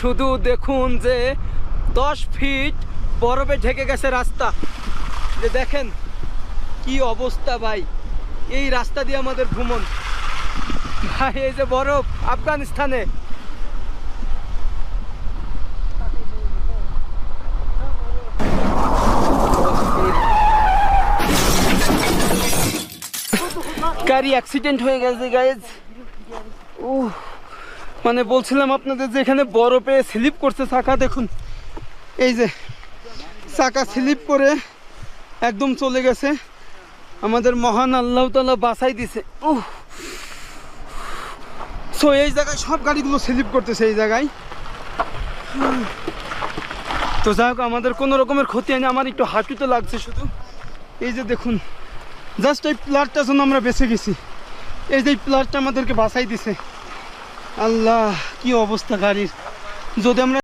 শুধু দেখুন যে 10 ফিট বরফে ঢেকে গেছে রাস্তা। যে দেখেন কি অবস্থা ভাই, এই রাস্তা দিয়ে আমাদের ভ্রমণ ভাই। এই যে বরফ আফগানিস্তানে, গাড়ি অ্যাক্সিডেন্ট হয়ে গেছে গাইজ। মানে বলছিলাম আপনাদের যে এখানে বরফে স্লিপ করছে চাকা। দেখুন এই যে চাকা স্লিপ করে একদম চলে গেছে। আমাদের মহান আল্লাহ তাআলা বাঁচাই দিছে। সো এই জায়গায় সব গাড়িগুলো স্লিপ করতেছে এই জায়গায়। তো যাই হোক, আমাদের কোনো রকমের ক্ষতি হয়নি। আমার একটু হাঁটুতে লাগছে শুধু। এই যে দেখুন, জাস্ট এই প্লারটার জন্য আমরা বেঁচে গেছি। এই যে প্লারটা আমাদেরকে বাঁচাই দিছে। আল্লাহ কি অবস্থা গাড়ির। যদি আমরা